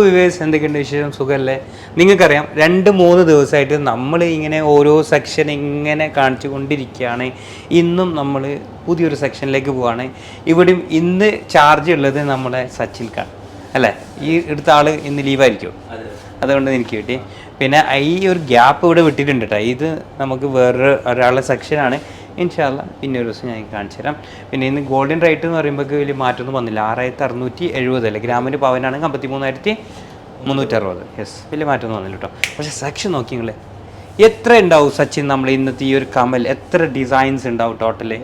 Viewers എന്തൊക്കെയുണ്ട് വിശേഷം സുഖമല്ലേ? നിങ്ങൾക്കറിയാം 2-3 ദിവസമായിട്ട് നമ്മൾ ഇങ്ങനെ ഓരോ സെക്ഷൻ ഇങ്ങനെ കാണിച്ചു കൊണ്ടിരിക്കുകയാണ്. ഇന്നും നമ്മൾ പുതിയൊരു സെക്ഷനിലേക്ക് പോവുകയാണ്. ഇവിടെയും ഇന്ന് ചാർജ് ഉള്ളത് നമ്മുടെ സച്ചിൻക്കാണ് അല്ലേ? ഈ എടുത്ത ആൾ ഇന്ന് ലീവായിരിക്കും, അതുകൊണ്ട് എനിക്ക് കിട്ടി. പിന്നെ ഈ ഒരു ഗ്യാപ്പ് ഇവിടെ വിട്ടിട്ടുണ്ട് കേട്ടോ. ഇത് നമുക്ക് ഒരാളുടെ സെക്ഷനാണ്. ഇൻഷാ അല്ലാ പിന്നെ ഒരു ദിവസം ഞാൻ കാണിച്ചു തരാം. പിന്നെ ഇന്ന് ഗോൾഡൻ റേറ്റ് എന്ന് പറയുമ്പോൾ വലിയ മാറ്റമൊന്നും വന്നില്ല. 6670 അല്ലേ, ഗ്രാമിന് പവനാണെങ്കിൽ 53,360. യെസ്, വലിയ മാറ്റമൊന്നും വന്നില്ല കേട്ടോ. പക്ഷേ സെക്ഷൻ നോക്കി നിങ്ങൾ എത്ര ഉണ്ടാവും സച്ചിൻ? നമ്മൾ ഇന്നത്തെ ഈ ഒരു കമൽ എത്ര ഡിസൈൻസ് ഉണ്ടാവും ടോട്ടല്?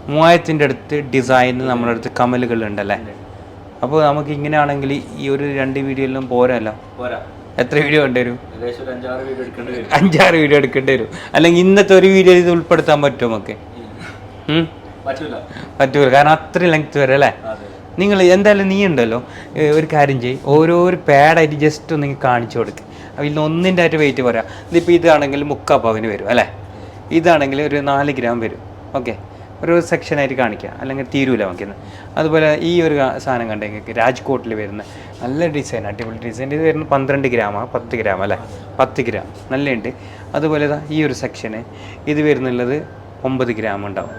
3000-ൻ്റെ അടുത്ത് ഡിസൈൻ നമ്മുടെ അടുത്ത് കമലുകൾ ഉണ്ടല്ലേ. അപ്പോൾ നമുക്ക് ഇങ്ങനെയാണെങ്കിൽ ഈ ഒരു 2 വീഡിയോയിലും പോരല്ലോ. എത്ര വീഡിയോ വേണ്ടിവരും? 5-6 വീഡിയോ എടുക്കേണ്ടി വരും. അല്ലെങ്കിൽ ഇന്നത്തെ ഒരു വീഡിയോ ഇത് ഉൾപ്പെടുത്താൻ പറ്റുമോ നമുക്ക്? പറ്റൂല, കാരണം അത്രയും ലെങ്ത് വരെ അല്ലേ. നിങ്ങൾ എന്തായാലും നീ ഉണ്ടല്ലോ, ഒരു കാര്യം ചെയ്യും, ഓരോരോ പാഡായിട്ട് ജസ്റ്റ് ഒന്ന് കാണിച്ചു കൊടുക്കുക. അതിൽ ഒന്നിൻ്റെ ആയിട്ട് വെയിറ്റ് പറയാം. ഇതിപ്പോൾ ഇതാണെങ്കിൽ 3/4 പവന് വരും അല്ലേ, ഇതാണെങ്കിൽ ഒരു 4 ഗ്രാം വരും. ഓക്കെ, ഒരു സെക്ഷനായിട്ട് കാണിക്കുക, അല്ലെങ്കിൽ തീരൂല നമുക്കിന്ന്. അതുപോലെ ഈ ഒരു സാധനം കണ്ടെങ്കിൽ രാജ്കോട്ടിൽ വരുന്ന നല്ല ഡിസൈൻ, അടിപൊളി ഡിസൈൻ. ഇത് വരുന്നത് 12 ഗ്രാമാണ്, 10 ഗ്രാം അല്ലേ, 10 ഗ്രാം നല്ലുണ്ട്. അതുപോലെ ഈ ഒരു സെക്ഷന് ഇത് വരുന്നുള്ളത് 9 ഗ്രാം ഉണ്ടാവും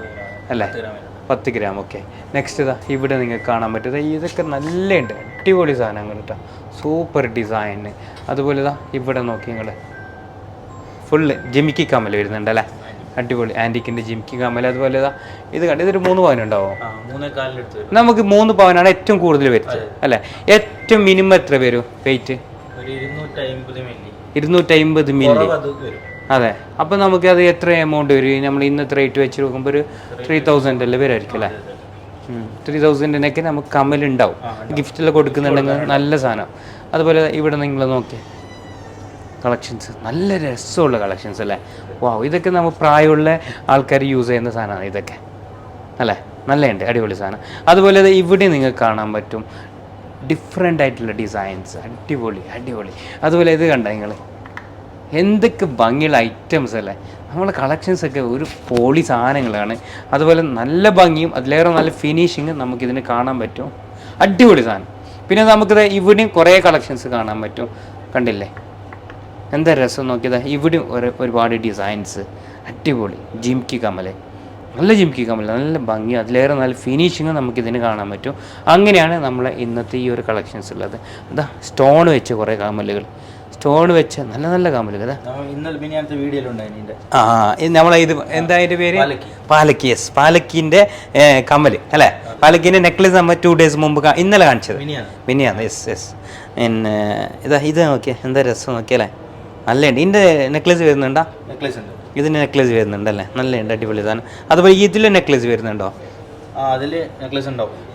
അല്ലേ, 10 ഗ്രാം. ഓക്കെ, നെക്സ്റ്റ് ഇവിടെ നിങ്ങൾക്ക് കാണാൻ പറ്റുന്നത് ഇതൊക്കെ നല്ലുണ്ട്, അടിപൊളി സാധനങ്ങൾ കേട്ടോ, സൂപ്പർ ഡിസൈന്. അതുപോലെ ഇവിടെ നോക്കി നിങ്ങൾ ഫുള്ള് ജിമിക്കി കമ്മൽ വരുന്നുണ്ട് അല്ലേ, അടിപൊളി ആൻറ്റിക്കിൻ്റെ ജിമിക്കി കമ്മൽ. അതുപോലെ ഇത് കണ്ട് ഇതൊരു 3 പവൻ ഉണ്ടാവും. നമുക്ക് 3 പവനാണ് ഏറ്റവും കൂടുതൽ വരുന്നത് അല്ലേ. ഏറ്റവും മിനിമം എത്ര വരും വെയിറ്റ്? 250 മില്ലി. അതെ, അപ്പോൾ നമുക്ക് അത് എത്ര എമൗണ്ട് വരും? നമ്മൾ ഇന്നത്തെ റേറ്റ് വെച്ച് നോക്കുമ്പോൾ ഒരു 3000 അല്ലേ വരുമായിരിക്കും അല്ലേ. 3000-നൊക്കെ നമുക്ക് കമ്മലുണ്ടാവും. ഗിഫ്റ്റെല്ലാം കൊടുക്കുന്നുണ്ടെങ്കിൽ നല്ല സാധനം. അതുപോലെ ഇവിടെ നിങ്ങൾ നോക്കിയേ കളക്ഷൻസ്, നല്ല രസമുള്ള കളക്ഷൻസ് അല്ലേ. വാവ്, ഇതൊക്കെ നമ്മൾ പ്രായമുള്ള ആൾക്കാർ യൂസ് ചെയ്യുന്ന സാധനമാണ് ഇതൊക്കെ അല്ലേ, നല്ലുണ്ട്, അടിപൊളി സാധനം. അതുപോലെ ഇവിടെ നിങ്ങൾക്ക് കാണാൻ പറ്റും ഡിഫറെൻ്റ് ആയിട്ടുള്ള ഡിസൈൻസ്, അടിപൊളി അടിപൊളി. അതുപോലെ ഇത് കണ്ട നിങ്ങൾ എന്തൊക്കെ ഭംഗിയുള്ള ഐറ്റംസ് അല്ലേ. നമ്മളെ കളക്ഷൻസൊക്കെ ഒരു പോളി സാധനങ്ങളാണ്. അതുപോലെ നല്ല ഭംഗിയും അതിലേറെ നല്ല ഫിനിഷിങ്ങും നമുക്കിതിന് കാണാൻ പറ്റും, അടിപൊളി സാധനം. പിന്നെ നമുക്കിത് ഇവിടെയും കുറേ കളക്ഷൻസ് കാണാൻ പറ്റും, കണ്ടില്ലേ എന്താ രസം നോക്കിയതാ. ഇവിടെയും ഒരുപാട് ഡിസൈൻസ്, അടിപൊളി ജിംക്കി കമ്മൽ, നല്ല ജിംക്കി കമ്മൽ, നല്ല ഭംഗി, അതിലേറെ നല്ല ഫിനിഷിങ് നമുക്കിതിന് കാണാൻ പറ്റും. അങ്ങനെയാണ് നമ്മളെ ഇന്നത്തെ ഈ ഒരു കളക്ഷൻസ് ഉള്ളത്. അതാ സ്റ്റോൺ വെച്ച് കുറേ കമ്മലുകൾ, സ്റ്റോൺ വെച്ച് നല്ല നല്ല കമ്മലുകൾ. നമ്മളെ ഇത് എന്താ അതിൻ്റെ പേര്? പാലക്കി. യെസ്, പാലക്കിൻ്റെ കമ്മൽ അല്ലേ, പാലക്കിൻ്റെ നെക്ലസ് നമ്മൾ 2 ഡേയ്സ് മുമ്പ് ഇന്നലെ കാണിച്ചത്, മിനിയാണ്. Yes yes. പിന്നെ ഇത് നോക്കിയാൽ എന്താ രസം നോക്കിയല്ലേ, നല്ലുണ്ട്. ഇതിൻ്റെ നെക്ലസ് വരുന്നുണ്ടോ? ഇതിൻ്റെ നെക്ലസ് വരുന്നുണ്ടല്ലേ, നല്ലുണ്ട്, അടിപൊളി സാധനം. അതുപോലെ ഇതിൽ നെക്ലസ് വരുന്നുണ്ടോ?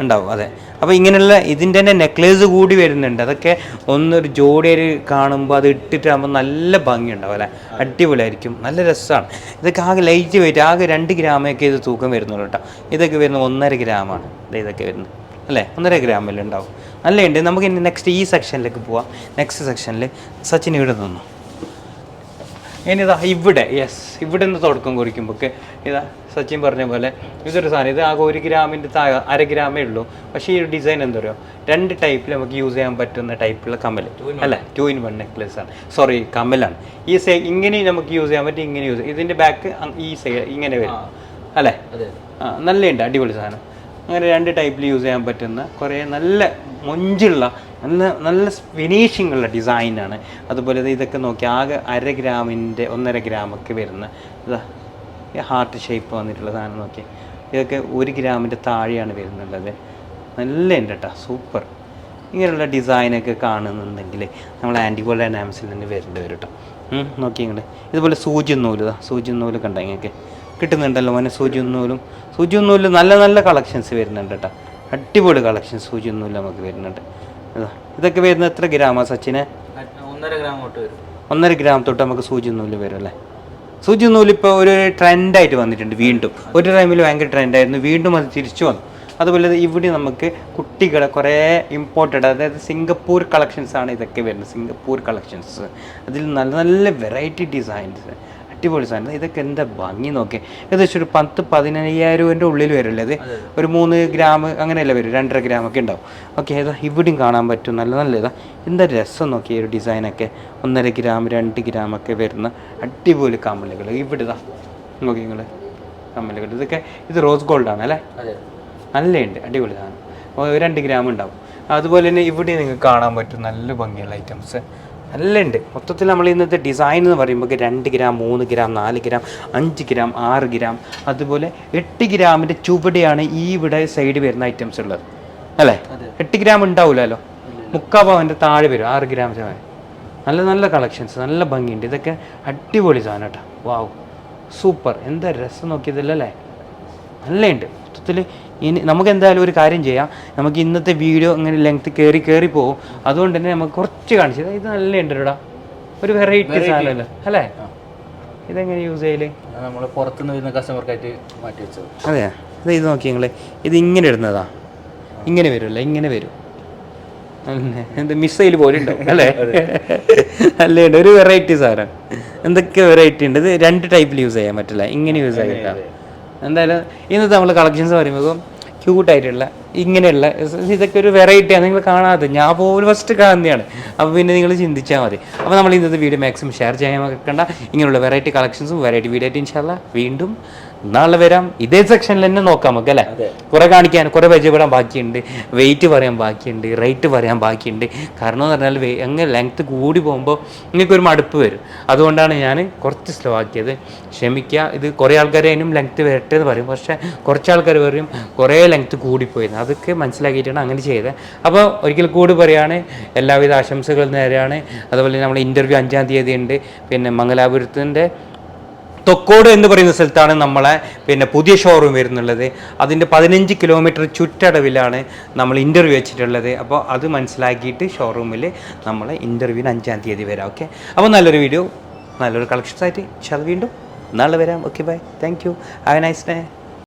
ഉണ്ടാവും. അതെ, അപ്പോൾ ഇങ്ങനെയുള്ള ഇതിൻ്റെ തന്നെ നെക്ലേസ് കൂടി വരുന്നുണ്ട്. അതൊക്കെ ഒന്നൊരു ജോഡിയിൽ കാണുമ്പോൾ അത് ഇട്ടിട്ടാകുമ്പോൾ നല്ല ഭംഗിയുണ്ടാവും അല്ലേ, അടിപൊളിയായിരിക്കും, നല്ല രസമാണ്. ഇതൊക്കെ ആകെ ലൈറ്റ് വെയിറ്റ്, ആകെ 2 ഗ്രാമൊക്കെ ഇത് തൂക്കം വരുന്നുള്ളൂ കേട്ടോ. ഇതൊക്കെ വരുന്നത് 1.5 ഗ്രാമാണ് ഇതൊക്കെ വരുന്നത് അല്ലേ, 1.5 ഗ്രാമല്ലേ ഉണ്ടാവും, നല്ലുണ്ട്. നമുക്ക് ഇനി നെക്സ്റ്റ് ഈ സെക്ഷനിലേക്ക് പോവാം. നെക്സ്റ്റ് സെക്ഷനിൽ സച്ചിൻ ഇവിടെ നിന്നു. ഇനി ഇവിടെ ഇവിടെ നിന്ന് തുടക്കം കുറിക്കുമ്പോൾ സച്ചിൻ പറഞ്ഞ പോലെ ഇതൊരു സാധനം, ഇത് ആകെ 1 ഗ്രാമിൻ്റെ 1/2 ഗ്രാമേ ഉള്ളൂ. പക്ഷേ ഈ ഒരു ഡിസൈൻ എന്താ പറയുക, 2 ടൈപ്പിൽ നമുക്ക് യൂസ് ചെയ്യാൻ പറ്റുന്ന ടൈപ്പുള്ള കമ്മൽ അല്ലേ, 2-in-1 നെക്ലേസ് ആണ്, സോറി കമ്മലാണ്. ഈ ഇങ്ങനെ നമുക്ക് യൂസ് ചെയ്യാൻ പറ്റും, ഇങ്ങനെ യൂസ്, ഇതിൻ്റെ ബാക്ക് ഈ സൈഡ് ഇങ്ങനെ വരും അല്ലേ. നല്ലുണ്ട്, അടിപൊളി സാധനം. അങ്ങനെ 2 ടൈപ്പിൽ യൂസ് ചെയ്യാൻ പറ്റുന്ന കുറേ നല്ല മൊഞ്ചുള്ള നല്ല നല്ല ഫിനിഷിംഗ് ഉള്ള ഡിസൈനാണ്. അതുപോലെ ഇതൊക്കെ നോക്കി ആകെ 1/2 ഗ്രാമിൻ്റെ 1.5 ഗ്രാമൊക്കെ വരുന്ന ഹാർട്ട് ഷേപ്പ് വന്നിട്ടുള്ള സാധനം നോക്കി. ഇതൊക്കെ 1 ഗ്രാമിൻ്റെ താഴെയാണ് വരുന്നുള്ളത്. നല്ല ഉണ്ട് കേട്ടോ, സൂപ്പർ. ഇങ്ങനെയുള്ള ഡിസൈനൊക്കെ കാണുന്നുണ്ടെങ്കിൽ നമ്മൾ ആൻറ്റിഗോൾഡ് ഡൈനാമിക്സിൽ നിന്ന് വരേണ്ടി വരും കേട്ടോ. നോക്കി നിങ്ങൾ ഇതുപോലെ സൂചി നൂല് കണ്ട നിങ്ങൾക്ക് കിട്ടുന്നുണ്ടല്ലോ മോനെ. സൂചി നൂല് നല്ല നല്ല കളക്ഷൻസ് വരുന്നുണ്ട് കേട്ടോ, അടിപൊളി കളക്ഷൻ സൂചി നൂല് നമുക്ക് വരുന്നുണ്ട്. ഇതൊക്കെ വരുന്നത് എത്ര ഗ്രാമാണ് സച്ചിനെ? 1.5 ഗ്രാം തൊട്ട് നമുക്ക് സൂചി നൂല് വരും അല്ലേ. സൂചി നൂല് ഇപ്പോൾ ഒരു ട്രെൻഡായിട്ട് വന്നിട്ടുണ്ട് വീണ്ടും. ഒരു ടൈമിൽ ഭയങ്കര ട്രെൻഡായിരുന്നു, വീണ്ടും അത് തിരിച്ചു വന്നു. അതുപോലെ ഇവിടെ നമുക്ക് കുട്ടികളെ കുറേ ഇമ്പോർട്ടഡ്, അതായത് സിംഗപ്പൂർ കളക്ഷൻസാണ് ഇതൊക്കെ വരുന്നത്, സിംഗപ്പൂർ കളക്ഷൻസ്. അതിൽ നല്ല നല്ല വെറൈറ്റി ഡിസൈൻസ്, അടിപൊളി സാധനം. ഇതൊക്കെ എന്താ ഭംഗി നോക്കി. ഏകദേശം ഒരു 10-15,000 രൂപേൻ്റെ ഉള്ളിൽ വരില്ലേ ഇത്? ഒരു 3 ഗ്രാം അങ്ങനെയല്ല വരും, 2.5 ഗ്രാം ഒക്കെ ഉണ്ടാവും. ഓക്കെ, ഏതാ ഇവിടെയും കാണാൻ പറ്റും, നല്ല നല്ല ഇതാ. എന്താ രസം നോക്കി ഒരു ഡിസൈനൊക്കെ. 1.5 ഗ്രാം 2 ഗ്രാം ഒക്കെ വരുന്ന അടിപൊളി കമ്മലുകൾ ഇവിടെ ഇതാ നോക്കി നിങ്ങൾ. കമ്മലുകൾ ഇതൊക്കെ ഇത് റോസ് ഗോൾഡാണ് അല്ലേ? നല്ലുണ്ട്, അടിപൊളി സാധനം. 2 ഗ്രാം ഉണ്ടാവും. അതുപോലെ തന്നെ ഇവിടെ നിങ്ങൾക്ക് കാണാൻ പറ്റും നല്ല ഭംഗിയുള്ള ഐറ്റംസ് നല്ല ഉണ്ട്. മൊത്തത്തിൽ നമ്മൾ ഇന്നത്തെ ഡിസൈൻ എന്ന് പറയുമ്പോൾ 2 gram 3 gram 4 gram 5 gram 6 gram അതുപോലെ 8 ഗ്രാമിൻ്റെ ചുവടെയാണ് ഈ ഇവിടെ സൈഡ് വരുന്ന ഐറ്റംസ് ഉള്ളത് അല്ലേ? 8 ഗ്രാം ഉണ്ടാവില്ലല്ലോ, 3/4 പവൻ്റെ താഴെ വരും, 6 ഗ്രാം ചായ. നല്ല നല്ല കളക്ഷൻസ്, നല്ല ഭംഗിയുണ്ട്. ഇതൊക്കെ അടിപൊളി സാധനം കേട്ടോ. വാവ്, സൂപ്പർ. എന്താ രസം നോക്കിയതല്ലേ, നല്ലുണ്ട്. മൊത്തത്തിൽ ഇനി നമുക്ക് എന്തായാലും ഒരു കാര്യം ചെയ്യാം, നമുക്ക് ഇന്നത്തെ വീഡിയോ ഇങ്ങനെ ലെങ്ത് കയറി പോകും. അതുകൊണ്ട് തന്നെ നമുക്ക് കുറച്ച് കാണിച്ചത് ഇത് നല്ല ഉണ്ട് ഇവിടെ, ഒരു വെറൈറ്റി സാധനമല്ലോ അല്ലേ? ഇതെങ്ങനെ യൂസ് ചെയ്യല്? നമ്മൾ പുറത്തുനിന്ന് വരുന്ന കസ്റ്റമർക്കായിട്ട് മാറ്റി വെച്ചത്. അതെ, ഇത് നോക്കി നിങ്ങൾ, ഇത് ഇങ്ങനെ ഇടുന്നതാ, ഇങ്ങനെ വരുമല്ല, ഇങ്ങനെ വരും. എന്ത് മിസൈൽ പോലെ ഉണ്ടാവും അല്ലേ? അല്ലേ, ഒരു വെറൈറ്റി സാധനം. എന്തൊക്കെ വെറൈറ്റി ഉണ്ട്. ഇത് 2 ടൈപ്പിൽ യൂസ് ചെയ്യാൻ പറ്റില്ല, ഇങ്ങനെ യൂസ് ചെയ്യാം. എന്തായാലും ഇന്നത്തെ നമ്മൾ കളക്ഷൻസ് പറയുമ്പോൾ ക്യൂട്ടായിട്ടുള്ള ഇങ്ങനെയുള്ള ഇതൊക്കെ ഒരു വെറൈറ്റിയാണ് നിങ്ങൾ കാണാതെ. ഞാൻ പോലും ഫസ്റ്റ് കാണുന്നതാണ്. അപ്പോൾ പിന്നെ നിങ്ങൾ ചിന്തിച്ചാൽ മതി. അപ്പോൾ നമ്മൾ ഇന്നത്തെ വീഡിയോ മാക്സിമം ഷെയർ ചെയ്യാൻ വെക്കേണ്ട. ഇങ്ങനെയുള്ള വെറൈറ്റി കളക്ഷൻസും വെറൈറ്റി വീഡിയോ ആയിട്ട് ഇൻഷാല്ലാ വീണ്ടും നാളെ വരാം. ഇതേ സെക്ഷനിൽ തന്നെ നോക്കാം നമുക്ക് അല്ലേ? കുറെ കാണിക്കാൻ, കുറെ പരിചയപ്പെടാൻ ബാക്കിയുണ്ട്, വെയിറ്റ് പറയാൻ ബാക്കിയുണ്ട്, റേറ്റ് പറയാൻ ബാക്കിയുണ്ട്. കാരണം എന്ന് പറഞ്ഞാൽ അങ്ങനെ ലെങ്ത്ത് കൂടി പോകുമ്പോൾ നിങ്ങൾക്കൊരു മടുപ്പ് വരും. അതുകൊണ്ടാണ് ഞാൻ കുറച്ച് സ്ലോ ആക്കിയത്. ക്ഷമിക്കുക. ഇത് കുറേ ആൾക്കാർ അതിനും ലെങ്ത്ത് വരട്ടെ എന്ന് പറയും, പക്ഷേ കുറച്ച് ആൾക്കാർ പറയും കുറേ ലെങ്ത്ത് കൂടിപ്പോയിരുന്നു. അതൊക്കെ മനസ്സിലാക്കിയിട്ടാണ് അങ്ങനെ ചെയ്തത്. അപ്പോൾ ഒരിക്കൽ കൂടി പറയുകയാണ്, എല്ലാവിധ ആശംസകൾ നേരെയാണ്. അതുപോലെ നമ്മൾ ഇൻ്റർവ്യൂ 5-ാം തീയതി ഉണ്ട്. പിന്നെ മംഗലാപുരത്തിൻ്റെ തൊക്കോട് എന്ന് പറയുന്ന സ്ഥലത്താണ് നമ്മളെ പുതിയ ഷോറൂം വരുന്നുള്ളത്. അതിൻ്റെ 15 കിലോമീറ്റർ ചുറ്റടവിലാണ് നമ്മൾ ഇൻ്റർവ്യൂ വെച്ചിട്ടുള്ളത്. അപ്പോൾ അത് മനസ്സിലാക്കിയിട്ട് ഷോറൂമിൽ നമ്മൾ ഇൻ്റർവ്യൂവിന് 5-ാം തീയതി വരാം. ഓക്കെ, അപ്പോൾ നല്ലൊരു വീഡിയോ, നല്ലൊരു കളക്ഷൻസ് ആയിട്ട് വീണ്ടും നാളെ വരാം. Okay, bye, thank you, have a nice day.